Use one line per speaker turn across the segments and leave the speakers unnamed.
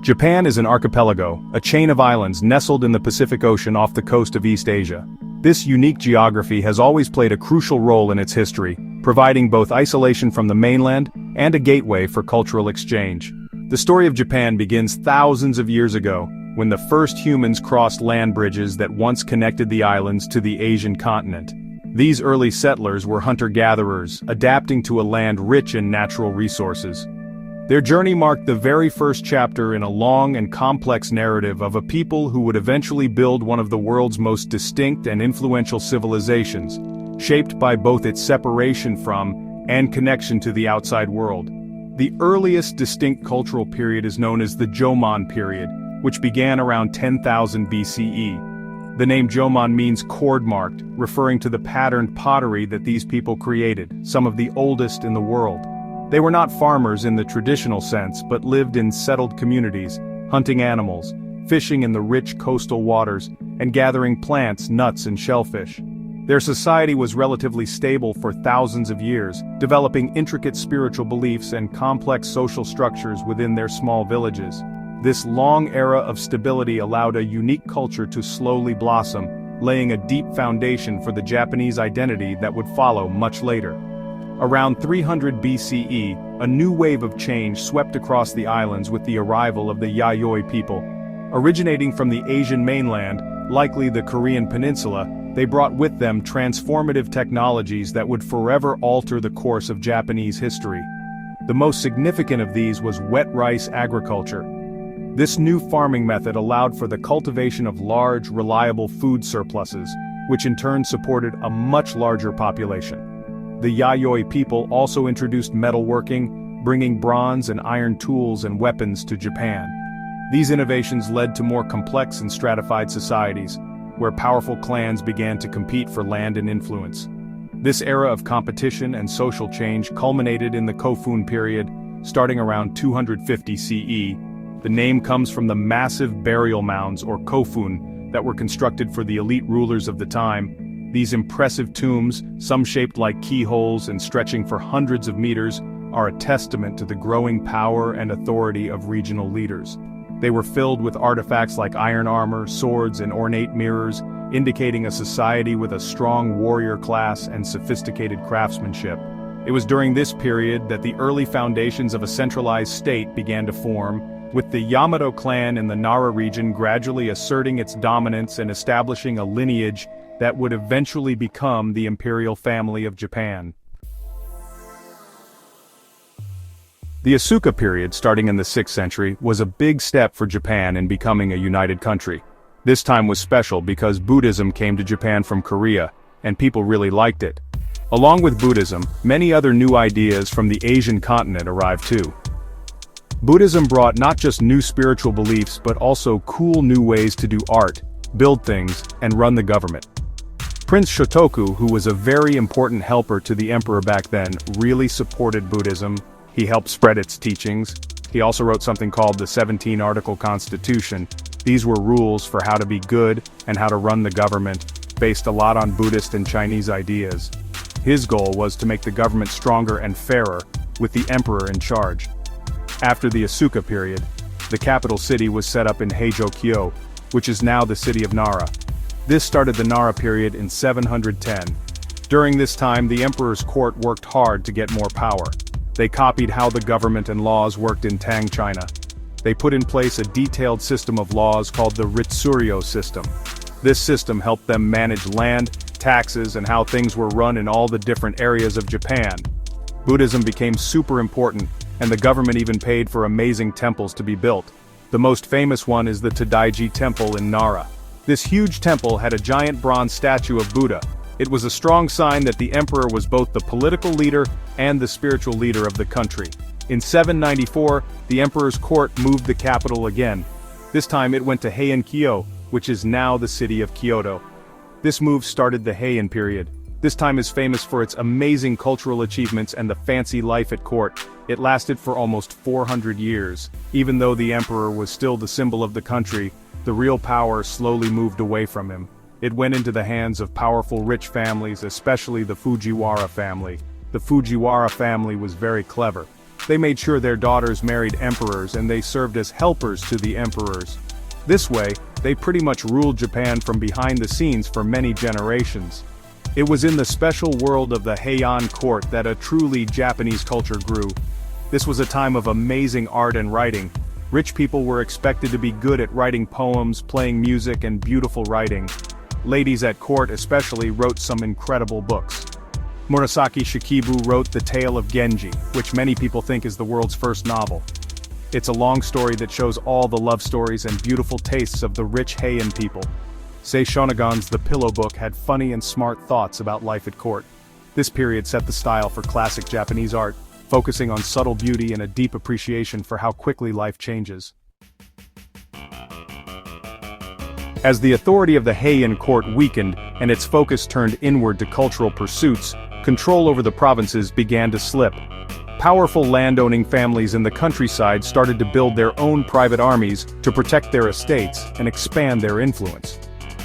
Japan is an archipelago, a chain of islands nestled in the Pacific Ocean off the coast of East Asia. This unique geography has always played a crucial role in its history, providing both isolation from the mainland and a gateway for cultural exchange. The story of Japan begins thousands of years ago, when the first humans crossed land bridges that once connected the islands to the Asian continent. These early settlers were hunter-gatherers, adapting to a land rich in natural resources. Their journey marked the very first chapter in a long and complex narrative of a people who would eventually build one of the world's most distinct and influential civilizations, shaped by both its separation from and connection to the outside world. The earliest distinct cultural period is known as the Jomon period, which began around 10,000 BCE. The name Jomon means cord-marked, referring to the patterned pottery that these people created, some of the oldest in the world. They were not farmers in the traditional sense but lived in settled communities, hunting animals, fishing in the rich coastal waters, and gathering plants, nuts, and shellfish. Their society was relatively stable for thousands of years, developing intricate spiritual beliefs and complex social structures within their small villages. This long era of stability allowed a unique culture to slowly blossom, laying a deep foundation for the Japanese identity that would follow much later. Around 300 BCE, a new wave of change swept across the islands with the arrival of the Yayoi people. Originating from the Asian mainland, likely the Korean peninsula, they brought with them transformative technologies that would forever alter the course of Japanese history. The most significant of these was wet rice agriculture. This new farming method allowed for the cultivation of large, reliable food surpluses, which in turn supported a much larger population. The Yayoi people also introduced metalworking, bringing bronze and iron tools and weapons to Japan. These innovations led to more complex and stratified societies, where powerful clans began to compete for land and influence. This era of competition and social change culminated in the Kofun period, starting around 250 CE. The name comes from the massive burial mounds, or kofun, that were constructed for the elite rulers of the time. These impressive tombs, some shaped like keyholes and stretching for hundreds of meters, are a testament to the growing power and authority of regional leaders. They were filled with artifacts like iron armor, swords, and ornate mirrors, indicating a society with a strong warrior class and sophisticated craftsmanship. It was during this period that the early foundations of a centralized state began to form, with the Yamato clan in the Nara region gradually asserting its dominance and establishing a lineage that would eventually become the imperial family of Japan. The Asuka period, starting in the 6th century, was a big step for Japan in becoming a united country. This time was special because Buddhism came to Japan from Korea, and people really liked it. Along with Buddhism, many other new ideas from the Asian continent arrived too. Buddhism brought not just new spiritual beliefs but also cool new ways to do art, build things, and run the government. Prince Shotoku, who was a very important helper to the emperor back then, really supported Buddhism. He helped spread its teachings. He also wrote something called the 17-Article Constitution. These were rules for how to be good and how to run the government, based a lot on Buddhist and Chinese ideas. His goal was to make the government stronger and fairer, with the emperor in charge. After the Asuka period, the capital city was set up in Heijō-kyo, which is now the city of Nara. This started the Nara period in 710. During this time, the emperor's court worked hard to get more power. They copied how the government and laws worked in Tang China. They put in place a detailed system of laws called the Ritsuryo system. This system helped them manage land, taxes, and how things were run in all the different areas of Japan. Buddhism became super important, and the government even paid for amazing temples to be built. The most famous one is the Tadaiji Temple in Nara. This huge temple had a giant bronze statue of Buddha. It was a strong sign that the emperor was both the political leader and the spiritual leader of the country. In 794, the emperor's court moved the capital again. This time it went to Heian-kyo, which is now the city of Kyoto. This move started the Heian period. This time is famous for its amazing cultural achievements and the fancy life at court. It lasted for almost 400 years. Even though the emperor was still the symbol of the country, the real power slowly moved away from him. It went into the hands of powerful rich families, especially the Fujiwara family. The Fujiwara family was very clever. They made sure their daughters married emperors and they served as helpers to the emperors. This way, they pretty much ruled Japan from behind the scenes for many generations. It was in the special world of the Heian court that a truly Japanese culture grew. This was a time of amazing art and writing. Rich people were expected to be good at writing poems, playing music, and beautiful writing. Ladies at court especially wrote some incredible books. Murasaki Shikibu wrote The Tale of Genji, which many people think is the world's first novel. It's a long story that shows all the love stories and beautiful tastes of the rich Heian people. Sei Shonagon's The Pillow Book had funny and smart thoughts about life at court. This period set the style for classic Japanese art, focusing on subtle beauty and a deep appreciation for how quickly life changes. As the authority of the Heian court weakened and its focus turned inward to cultural pursuits, control over the provinces began to slip. Powerful landowning families in the countryside started to build their own private armies to protect their estates and expand their influence.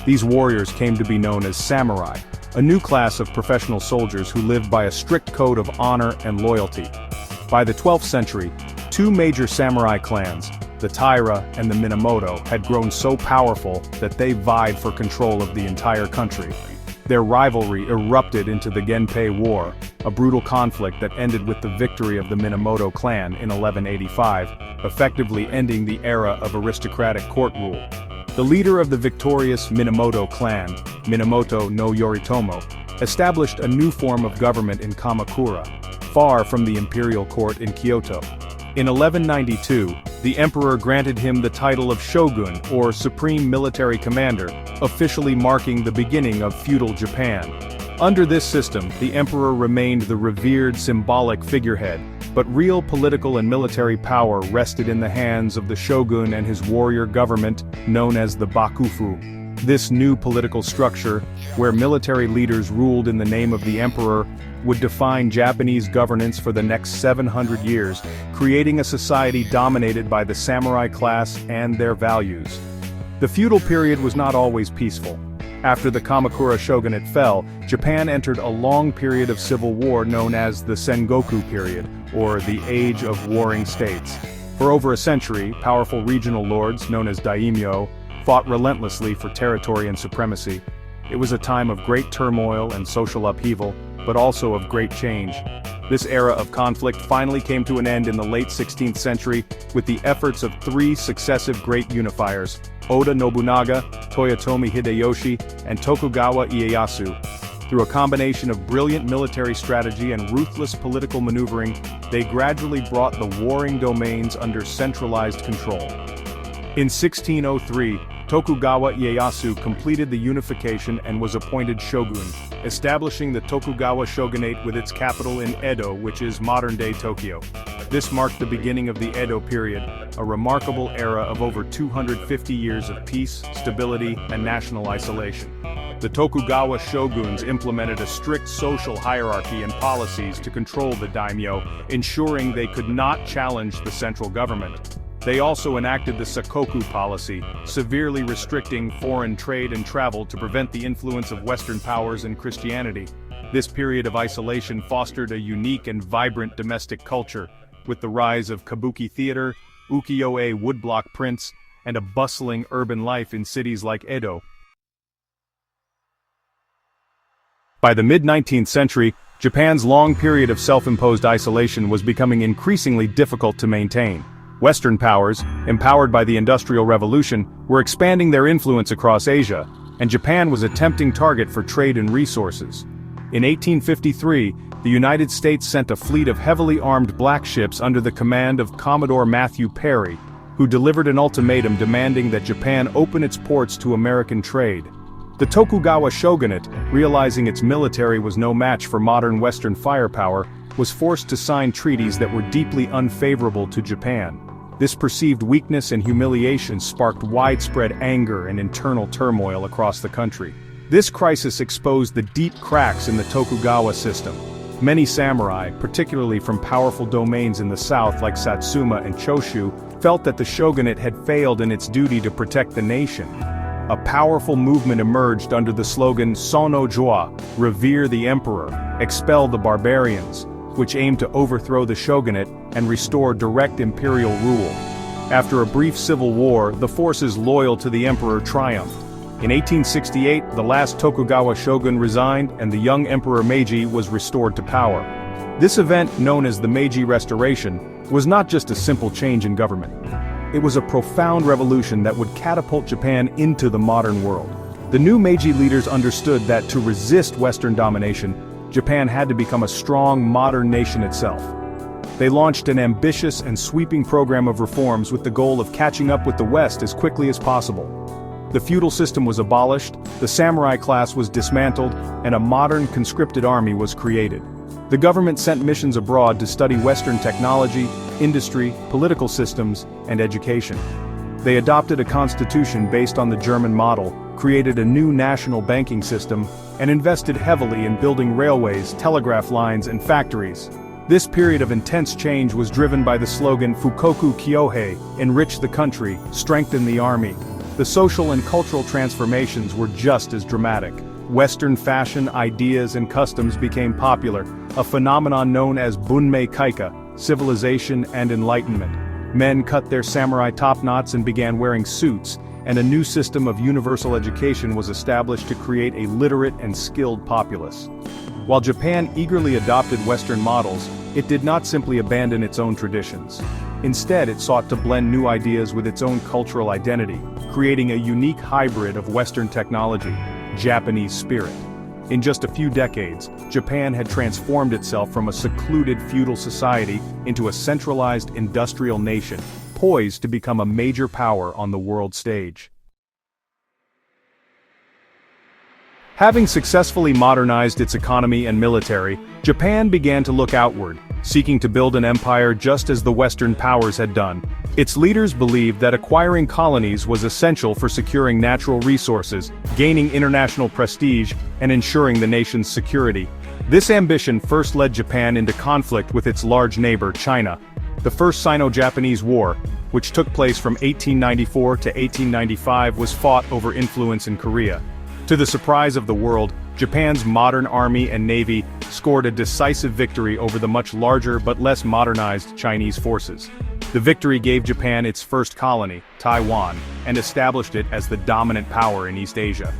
These warriors came to be known as samurai, a new class of professional soldiers who lived by a strict code of honor and loyalty. By the 12th century, two major samurai clans, the Taira and the Minamoto, had grown so powerful that they vied for control of the entire country. Their rivalry erupted into the Genpei War, a brutal conflict that ended with the victory of the Minamoto clan in 1185, effectively ending the era of aristocratic court rule. The leader of the victorious Minamoto clan, Minamoto no Yoritomo, established a new form of government in Kamakura, far from the imperial court in Kyoto. In 1192, the emperor granted him the title of shogun, or supreme military commander, officially marking the beginning of feudal Japan. Under this system, the emperor remained the revered symbolic figurehead, but real political and military power rested in the hands of the shogun and his warrior government, known as the bakufu. This new political structure, where military leaders ruled in the name of the emperor, would define Japanese governance for the next 700 years, creating a society dominated by the samurai class and their values. The feudal period was not always peaceful. After the Kamakura shogunate fell, Japan entered a long period of civil war known as the Sengoku period, or the Age of Warring States. For over a century, powerful regional lords, known as daimyo, fought relentlessly for territory and supremacy. It was a time of great turmoil and social upheaval, but also of great change. This era of conflict finally came to an end in the late 16th century with the efforts of three successive great unifiers, Oda Nobunaga, Toyotomi Hideyoshi, and Tokugawa Ieyasu. Through a combination of brilliant military strategy and ruthless political maneuvering, they gradually brought the warring domains under centralized control. In 1603, Tokugawa Ieyasu completed the unification and was appointed shogun, establishing the Tokugawa shogunate with its capital in Edo, which is modern-day Tokyo. This marked the beginning of the Edo period, a remarkable era of over 250 years of peace, stability, and national isolation. The Tokugawa shoguns implemented a strict social hierarchy and policies to control the daimyo, ensuring they could not challenge the central government. They also enacted the Sakoku policy, severely restricting foreign trade and travel to prevent the influence of Western powers and Christianity. This period of isolation fostered a unique and vibrant domestic culture, with the rise of kabuki theater, ukiyo-e woodblock prints, and a bustling urban life in cities like Edo. By the mid-19th century, Japan's long period of self-imposed isolation was becoming increasingly difficult to maintain. Western powers, empowered by the Industrial Revolution, were expanding their influence across Asia, and Japan was a tempting target for trade and resources. In 1853, the United States sent a fleet of heavily armed black ships under the command of Commodore Matthew Perry, who delivered an ultimatum demanding that Japan open its ports to American trade. The Tokugawa shogunate, realizing its military was no match for modern Western firepower, was forced to sign treaties that were deeply unfavorable to Japan. This perceived weakness and humiliation sparked widespread anger and internal turmoil across the country. This crisis exposed the deep cracks in the Tokugawa system. Many samurai, particularly from powerful domains in the south like Satsuma and Choshu, felt that the shogunate had failed in its duty to protect the nation. A powerful movement emerged under the slogan Sono Joa, revere the emperor, expel the barbarians, which aimed to overthrow the shogunate and restore direct imperial rule. After a brief civil war, the forces loyal to the emperor triumphed. In 1868, the last Tokugawa shogun resigned and the young Emperor Meiji was restored to power. This event, known as the Meiji Restoration, was not just a simple change in government. It was a profound revolution that would catapult Japan into the modern world. The new Meiji leaders understood that to resist Western domination, Japan had to become a strong, modern nation itself. They launched an ambitious and sweeping program of reforms with the goal of catching up with the West as quickly as possible. The feudal system was abolished, the samurai class was dismantled, and a modern conscripted army was created. The government sent missions abroad to study Western technology, industry, political systems, and education. They adopted a constitution based on the German model, created a new national banking system, and invested heavily in building railways, telegraph lines, and factories. This period of intense change was driven by the slogan Fukoku Kyohei, enrich the country, strengthen the army. The social and cultural transformations were just as dramatic. Western fashion, ideas, and customs became popular, a phenomenon known as Bunmei Kaika, civilization and enlightenment. Men cut their samurai top knots and began wearing suits, and a new system of universal education was established to create a literate and skilled populace. While Japan eagerly adopted Western models, it did not simply abandon its own traditions. Instead, it sought to blend new ideas with its own cultural identity, creating a unique hybrid of Western technology, Japanese spirit. In just a few decades, Japan had transformed itself from a secluded feudal society into a centralized industrial nation, poised to become a major power on the world stage. Having successfully modernized its economy and military, Japan began to look outward, seeking to build an empire just as the Western powers had done. Its leaders believed that acquiring colonies was essential for securing natural resources, gaining international prestige, and ensuring the nation's security. This ambition first led Japan into conflict with its large neighbor, China. The First Sino-Japanese War, which took place from 1894 to 1895, was fought over influence in Korea. To the surprise of the world, Japan's modern army and navy scored a decisive victory over the much larger but less modernized Chinese forces. The victory gave Japan its first colony, Taiwan, and established it as the dominant power in East Asia.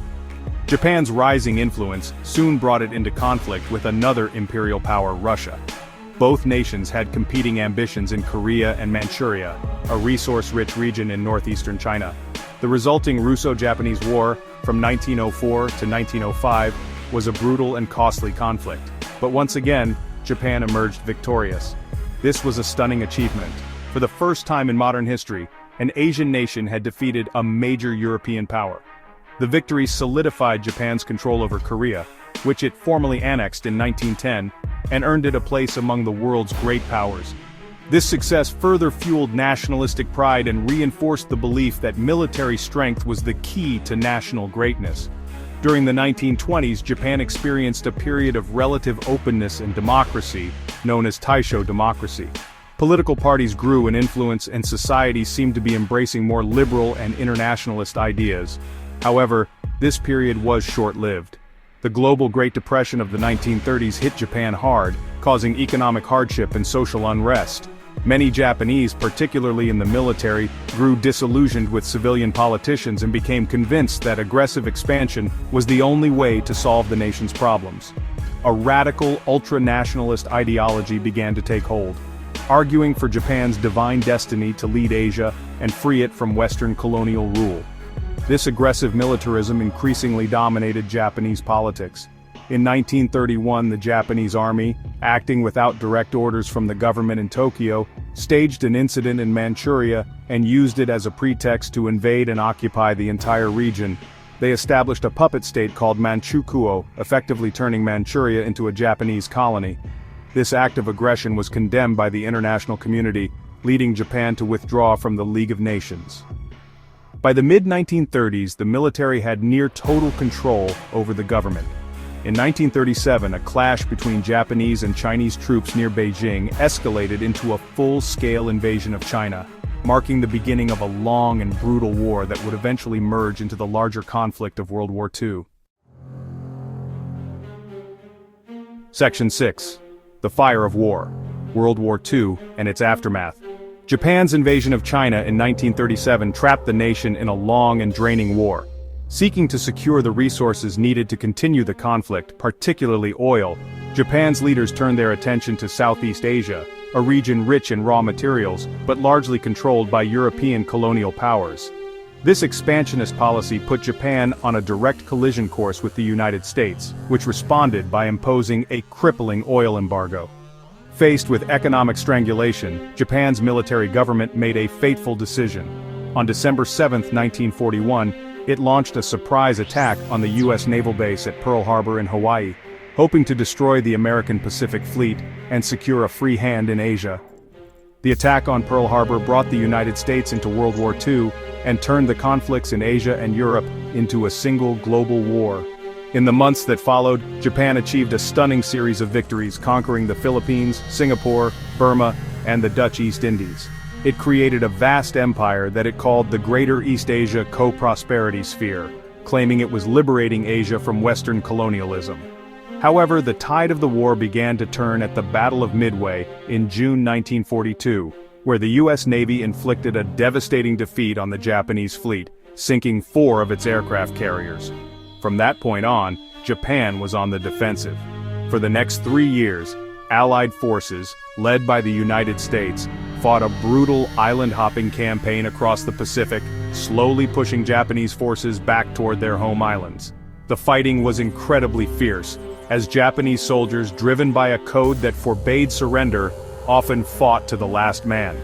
Japan's rising influence soon brought it into conflict with another imperial power, Russia. Both nations had competing ambitions in Korea and Manchuria, a resource-rich region in northeastern China. The resulting Russo-Japanese War, from 1904 to 1905, was a brutal and costly conflict. But once again, Japan emerged victorious. This was a stunning achievement. For the first time in modern history, an Asian nation had defeated a major European power. The victory solidified Japan's control over Korea, which it formally annexed in 1910, and earned it a place among the world's great powers. This success further fueled nationalistic pride and reinforced the belief that military strength was the key to national greatness. During the 1920s, Japan experienced a period of relative openness and democracy, known as Taisho democracy. Political parties grew in influence and society seemed to be embracing more liberal and internationalist ideas. However, this period was short-lived. The global Great Depression of the 1930s hit Japan hard, causing economic hardship and social unrest. Many Japanese, particularly in the military, grew disillusioned with civilian politicians and became convinced that aggressive expansion was the only way to solve the nation's problems. A radical, ultra-nationalist ideology began to take hold, arguing for Japan's divine destiny to lead Asia and free it from Western colonial rule. This aggressive militarism increasingly dominated Japanese politics. In 1931, the Japanese army, acting without direct orders from the government in Tokyo, staged an incident in Manchuria and used it as a pretext to invade and occupy the entire region. They established a puppet state called Manchukuo, effectively turning Manchuria into a Japanese colony. This act of aggression was condemned by the international community, leading Japan to withdraw from the League of Nations. By the mid-1930s, the military had near total control over the government. In 1937, a clash between Japanese and Chinese troops near Beijing escalated into a full-scale invasion of China, marking the beginning of a long and brutal war that would eventually merge into the larger conflict of World War II. Section 6. The fire of war. World War II and its aftermath. Japan's invasion of China in 1937 trapped the nation in a long and draining war. Seeking to secure the resources needed to continue the conflict, particularly oil, Japan's leaders turned their attention to Southeast Asia, a region rich in raw materials, but largely controlled by European colonial powers. This expansionist policy put Japan on a direct collision course with the United States, which responded by imposing a crippling oil embargo. Faced with economic strangulation, Japan's military government made a fateful decision. On December 7, 1941, it launched a surprise attack on the U.S. naval base at Pearl Harbor in Hawaii, hoping to destroy the American Pacific Fleet and secure a free hand in Asia. The attack on Pearl Harbor brought the United States into World War II and turned the conflicts in Asia and Europe into a single global war. In the months that followed, Japan achieved a stunning series of victories, conquering the Philippines, Singapore, Burma, and the Dutch East Indies. It created a vast empire that it called the Greater East Asia Co-Prosperity Sphere, claiming it was liberating Asia from Western colonialism. However, the tide of the war began to turn at the Battle of Midway in June 1942, where the U.S. Navy inflicted a devastating defeat on the Japanese fleet, sinking 4 of its aircraft carriers. From that point on, Japan was on the defensive. For the next 3 years, Allied forces, led by the United States, fought a brutal island-hopping campaign across the Pacific, slowly pushing Japanese forces back toward their home islands. The fighting was incredibly fierce, as Japanese soldiers, driven by a code that forbade surrender, often fought to the last man.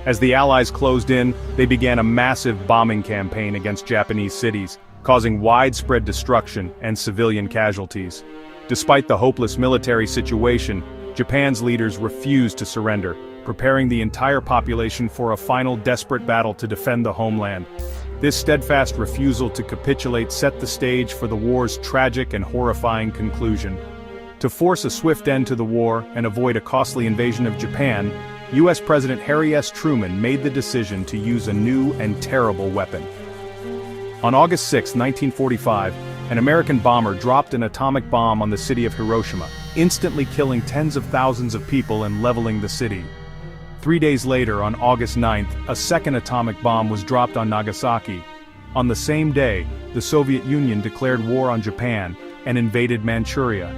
As the Allies closed in, they began a massive bombing campaign against Japanese cities, causing widespread destruction and civilian casualties. Despite the hopeless military situation, Japan's leaders refused to surrender, preparing the entire population for a final desperate battle to defend the homeland. This steadfast refusal to capitulate set the stage for the war's tragic and horrifying conclusion. To force a swift end to the war and avoid a costly invasion of Japan, U.S. President Harry S. Truman made the decision to use a new and terrible weapon. On August 6, 1945, an American bomber dropped an atomic bomb on the city of Hiroshima, instantly killing tens of thousands of people and leveling the city. 3 days later, on August 9th, a second atomic bomb was dropped on Nagasaki. On the same day, the Soviet Union declared war on Japan and invaded Manchuria.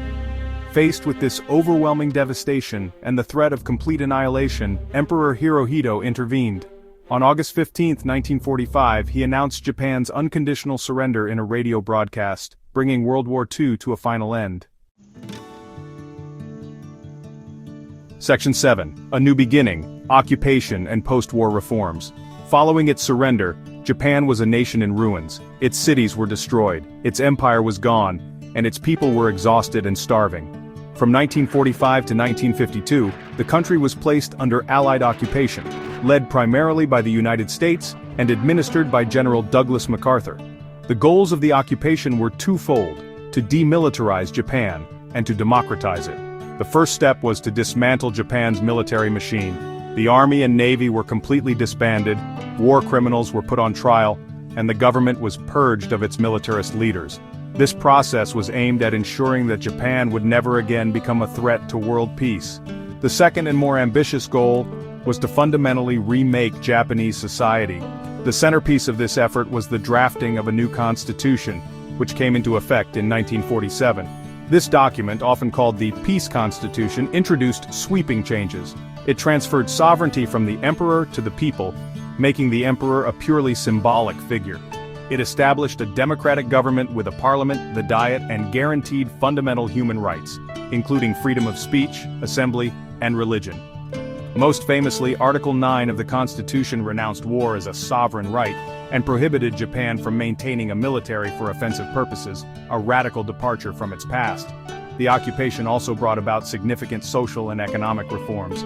Faced with this overwhelming devastation and the threat of complete annihilation, Emperor Hirohito intervened. On August 15, 1945, he announced Japan's unconditional surrender in a radio broadcast, bringing World War II to a final end. Section 7. A New Beginning, Occupation and Post-War Reforms. Following its surrender, Japan was a nation in ruins. Its cities were destroyed, its empire was gone, and its people were exhausted and starving. From 1945 to 1952, the country was placed under Allied occupation, led primarily by the United States and administered by General Douglas MacArthur. The goals of the occupation were twofold: to demilitarize Japan and to democratize it. The first step was to dismantle Japan's military machine. The army and navy were completely disbanded, war criminals were put on trial, and the government was purged of its militarist leaders. This process was aimed at ensuring that Japan would never again become a threat to world peace. The second and more ambitious goal was to fundamentally remake Japanese society. The centerpiece of this effort was the drafting of a new constitution, which came into effect in 1947. This document, often called the Peace Constitution, introduced sweeping changes. It transferred sovereignty from the emperor to the people, making the emperor a purely symbolic figure. It established a democratic government with a parliament, the diet, and guaranteed fundamental human rights, including freedom of speech, assembly, and religion. Most famously, Article 9 of the Constitution renounced war as a sovereign right and prohibited Japan from maintaining a military for offensive purposes, a radical departure from its past. The occupation also brought about significant social and economic reforms.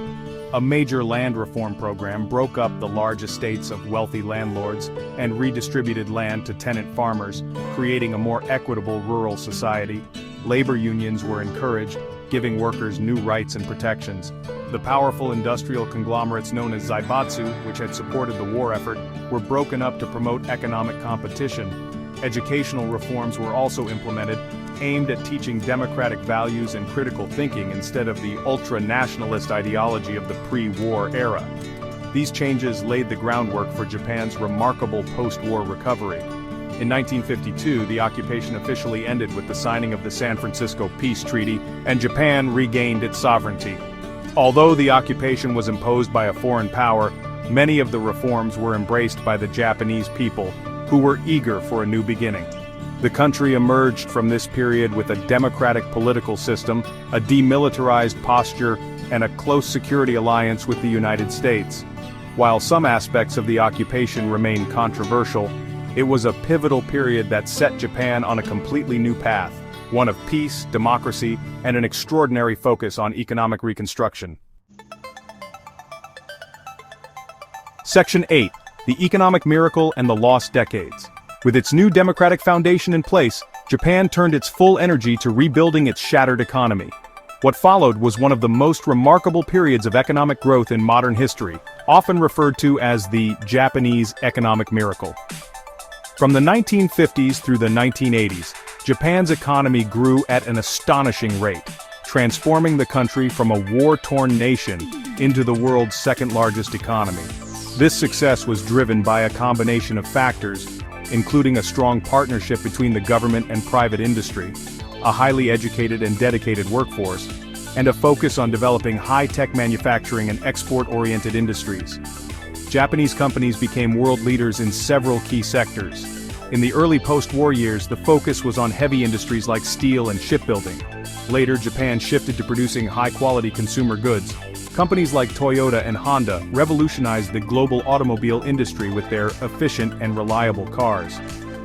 A major land reform program broke up the large estates of wealthy landlords and redistributed land to tenant farmers, creating a more equitable rural society. Labor unions were encouraged, giving workers new rights and protections. The powerful industrial conglomerates known as zaibatsu, which had supported the war effort, were broken up to promote economic competition. Educational reforms were also implemented, aimed at teaching democratic values and critical thinking instead of the ultra-nationalist ideology of the pre-war era. These changes laid the groundwork for Japan's remarkable post-war recovery. In 1952, the occupation officially ended with the signing of the San Francisco Peace Treaty, and Japan regained its sovereignty. Although the occupation was imposed by a foreign power, many of the reforms were embraced by the Japanese people, who were eager for a new beginning. The country emerged from this period with a democratic political system, a demilitarized posture, and a close security alliance with the United States. While some aspects of the occupation remained controversial, it was a pivotal period that set Japan on a completely new path, one of peace, democracy, and an extraordinary focus on economic reconstruction. Section 8. The Economic Miracle and the Lost Decades. With its new democratic foundation in place, Japan turned its full energy to rebuilding its shattered economy. What followed was one of the most remarkable periods of economic growth in modern history, often referred to as the Japanese economic miracle. From the 1950s through the 1980s, Japan's economy grew at an astonishing rate, transforming the country from a war-torn nation into the world's second-largest economy. This success was driven by a combination of factors, including a strong partnership between the government and private industry, a highly educated and dedicated workforce, and a focus on developing high-tech manufacturing and export-oriented industries. Japanese companies became world leaders in several key sectors. In the early post-war years, the focus was on heavy industries like steel and shipbuilding. Later, Japan shifted to producing high-quality consumer goods. Companies like Toyota and Honda revolutionized the global automobile industry with their efficient and reliable cars.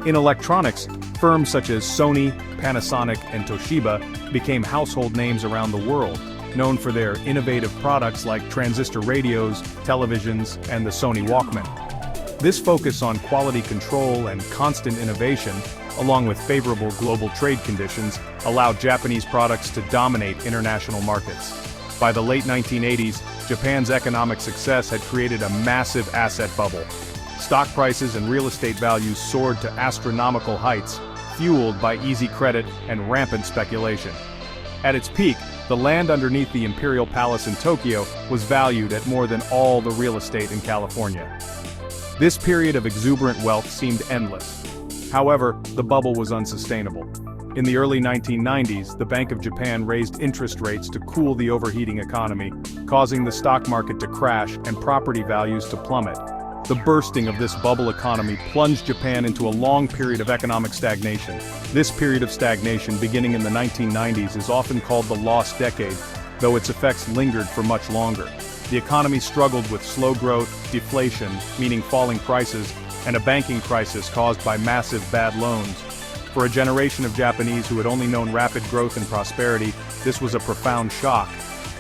In electronics, firms such as Sony, Panasonic, and Toshiba became household names around the world, known for their innovative products like transistor radios, televisions, and the Sony Walkman. This focus on quality control and constant innovation, along with favorable global trade conditions, allowed Japanese products to dominate international markets. By the late 1980s, Japan's economic success had created a massive asset bubble. Stock prices and real estate values soared to astronomical heights, fueled by easy credit and rampant speculation. At its peak, the land underneath the Imperial Palace in Tokyo was valued at more than all the real estate in California. This period of exuberant wealth seemed endless. However, the bubble was unsustainable. In the early 1990s, the Bank of Japan raised interest rates to cool the overheating economy, causing the stock market to crash and property values to plummet. The bursting of this bubble economy plunged Japan into a long period of economic stagnation. This period of stagnation, beginning in the 1990s, is often called the lost decade, though its effects lingered for much longer. The economy struggled with slow growth, deflation, meaning falling prices, and a banking crisis caused by massive bad loans. For a generation of Japanese who had only known rapid growth and prosperity, this was a profound shock.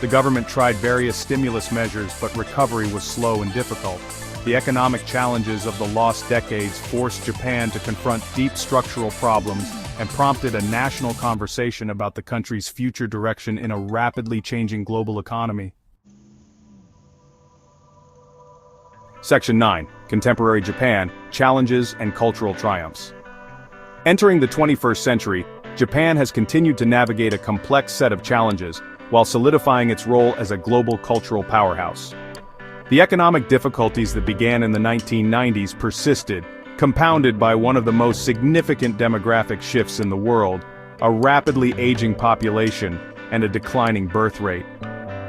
The government tried various stimulus measures, but recovery was slow and difficult. The economic challenges of the lost decades forced Japan to confront deep structural problems and prompted a national conversation about the country's future direction in a rapidly changing global economy. Section 9. Contemporary Japan, Challenges and Cultural Triumphs. Entering the 21st century, Japan has continued to navigate a complex set of challenges, while solidifying its role as a global cultural powerhouse. The economic difficulties that began in the 1990s persisted, compounded by one of the most significant demographic shifts in the world, a rapidly aging population and a declining birth rate.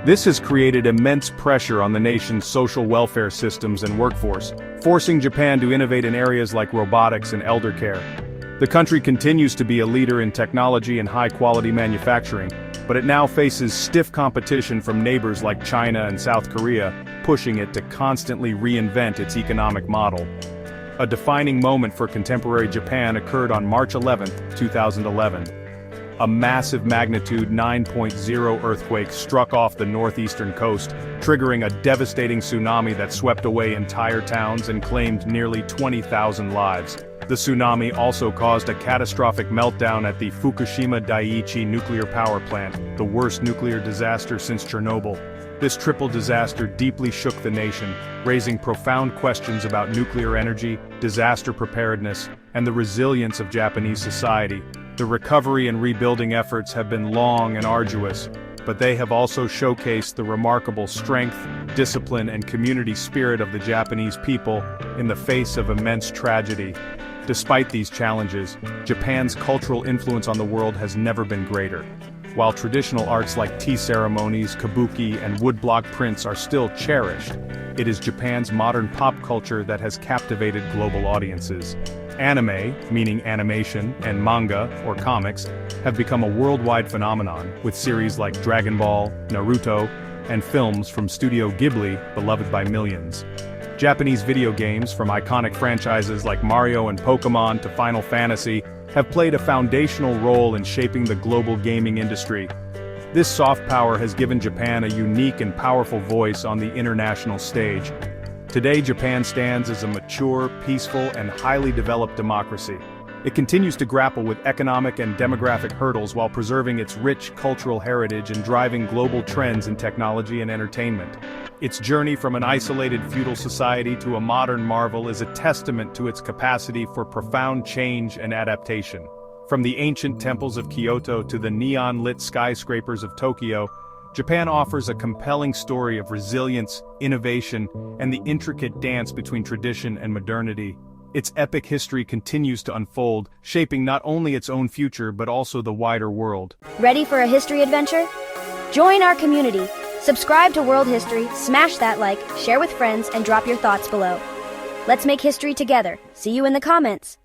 This has created immense pressure on the nation's social welfare systems and workforce, forcing Japan to innovate in areas like robotics and elder care. The country continues to be a leader in technology and high-quality manufacturing, but it now faces stiff competition from neighbors like China and South Korea, pushing it to constantly reinvent its economic model. A defining moment for contemporary Japan occurred on March 11, 2011. A massive magnitude 9.0 earthquake struck off the northeastern coast, triggering a devastating tsunami that swept away entire towns and claimed nearly 20,000 lives. The tsunami also caused a catastrophic meltdown at the Fukushima Daiichi nuclear power plant, the worst nuclear disaster since Chernobyl. This triple disaster deeply shook the nation, raising profound questions about nuclear energy, disaster preparedness, and the resilience of Japanese society. The recovery and rebuilding efforts have been long and arduous, but they have also showcased the remarkable strength, discipline, and community spirit of the Japanese people in the face of immense tragedy. Despite these challenges, Japan's cultural influence on the world has never been greater. While traditional arts like tea ceremonies, kabuki, and woodblock prints are still cherished, it is Japan's modern pop culture that has captivated global audiences. Anime, meaning animation, and manga, or comics, have become a worldwide phenomenon, with series like Dragon Ball, Naruto, and films from Studio Ghibli beloved by millions. Japanese video games, from iconic franchises like Mario and Pokémon to Final Fantasy, have played a foundational role in shaping the global gaming industry. This soft power has given Japan a unique and powerful voice on the international stage. Today, Japan stands as a mature, peaceful, and highly developed democracy. It continues to grapple with economic and demographic hurdles while preserving its rich cultural heritage and driving global trends in technology and entertainment. Its journey from an isolated feudal society to a modern marvel is a testament to its capacity for profound change and adaptation. From the ancient temples of Kyoto to the neon-lit skyscrapers of Tokyo, Japan offers a compelling story of resilience, innovation, and the intricate dance between tradition and modernity. Its epic history continues to unfold, shaping not only its own future but also the wider world.
Ready for a history adventure? Join our community. Subscribe to World History, smash that like, share with friends, and drop your thoughts below. Let's make history together. See you in the comments.